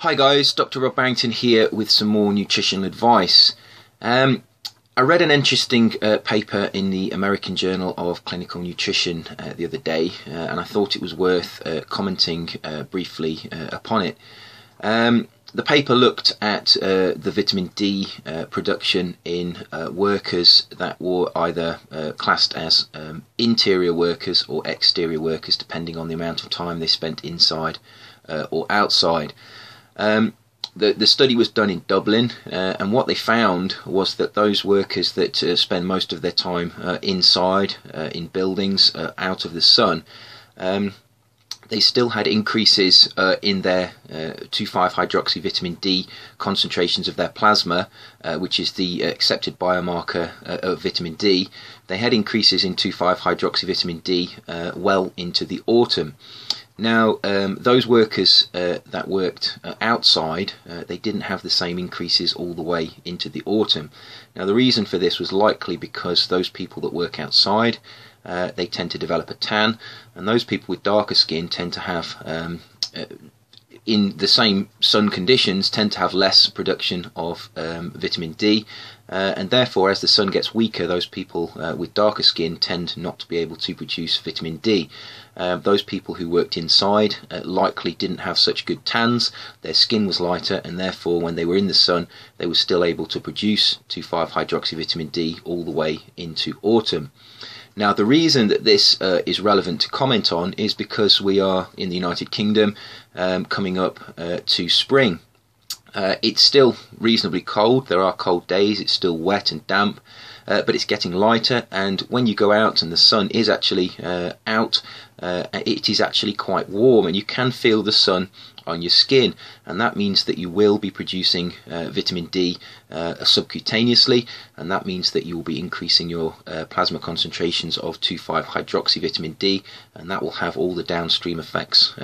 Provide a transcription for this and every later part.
Hi guys, Dr. Rob Barrington here with some more nutritional advice. I read an interesting paper in the American Journal of Clinical Nutrition the other day, and I thought it was worth commenting briefly upon it. The paper looked at the vitamin D production in workers that were either classed as interior workers or exterior workers, depending on the amount of time they spent inside or outside. The study was done in Dublin, and what they found was that those workers that spend most of their time inside, in buildings, out of the sun, they still had increases in their 2,5-hydroxyvitamin D concentrations of their plasma, which is the accepted biomarker of vitamin D. They had increases in 2,5-hydroxyvitamin D well into the autumn. Now, those workers that worked outside, they didn't have the same increases all the way into the autumn. Now, the reason for this was likely because those people that work outside, they tend to develop a tan, and those people with darker skin tend to have, in the same sun conditions, tend to have less production of vitamin D, and therefore as the sun gets weaker, those people with darker skin tend not to be able to produce vitamin D. Those people who worked inside likely didn't have such good tans, their skin was lighter, and therefore when they were in the sun they were still able to produce 2,5-hydroxyvitamin D all the way into autumn. Now, the reason that this is relevant to comment on is because we are in the United Kingdom coming up to spring. It's still reasonably cold, there are cold days, it's still wet and damp, but it's getting lighter, and when you go out and the sun is actually out, it is actually quite warm, and you can feel the sun on your skin, and that means that you will be producing vitamin D subcutaneously, and that means that you will be increasing your plasma concentrations of 2,5-hydroxyvitamin D, and that will have all the downstream effects,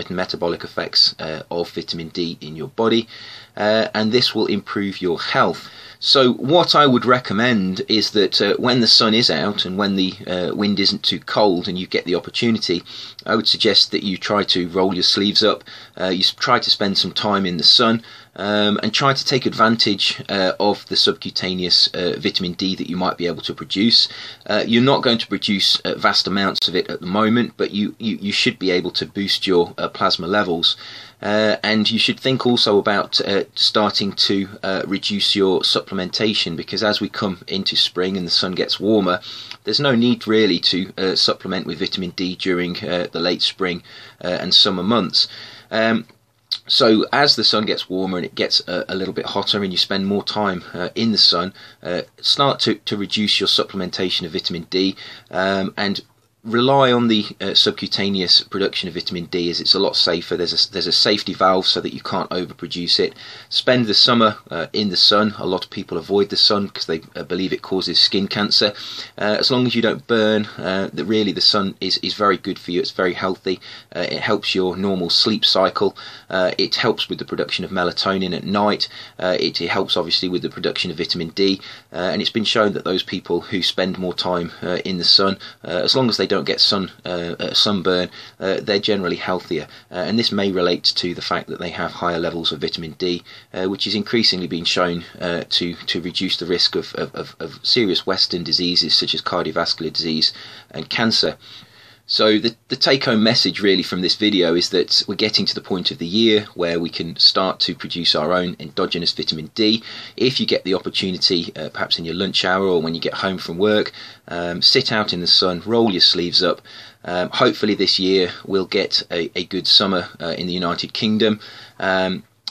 metabolic effects of vitamin D in your body, and this will improve your health. So what I would recommend is that when the sun is out and when the wind isn't too cold and you get the opportunity, I would suggest that you try to roll your sleeves up, you try to spend some time in the sun, and try to take advantage of the subcutaneous vitamin D that you might be able to produce. You're not going to produce vast amounts of it at the moment, but you should be able to boost your plasma levels. And you should think also about starting to reduce your supplementation, because as we come into spring and the sun gets warmer, there's no need really to supplement with vitamin D during the late spring and summer months. So as the sun gets warmer and it gets a little bit hotter and you spend more time in the sun, start to reduce your supplementation of vitamin D, and rely on the subcutaneous production of vitamin D, as it's a lot safer. There's a safety valve so that you can't overproduce it. Spend the summer in the sun. A lot of people avoid the sun because they believe it causes skin cancer. As long as you don't burn, really the sun is very good for you. It's very healthy. It helps your normal sleep cycle. It helps with the production of melatonin at night. It helps obviously with the production of vitamin D, and it's been shown that those people who spend more time in the sun, as long as they don't get sunburn, they're generally healthier, and this may relate to the fact that they have higher levels of vitamin D, which is increasingly being shown to reduce the risk of serious Western diseases such as cardiovascular disease and cancer. So the take-home message really from this video is that we're getting to the point of the year where we can start to produce our own endogenous vitamin D. If you get the opportunity, perhaps in your lunch hour or when you get home from work, sit out in the sun, roll your sleeves up. Hopefully this year we'll get a good summer in the United Kingdom.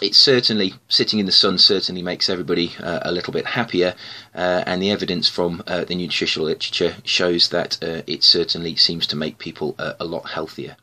It's certainly, sitting in the sun certainly makes everybody a little bit happier, and the evidence from the nutritional literature shows that it certainly seems to make people a lot healthier.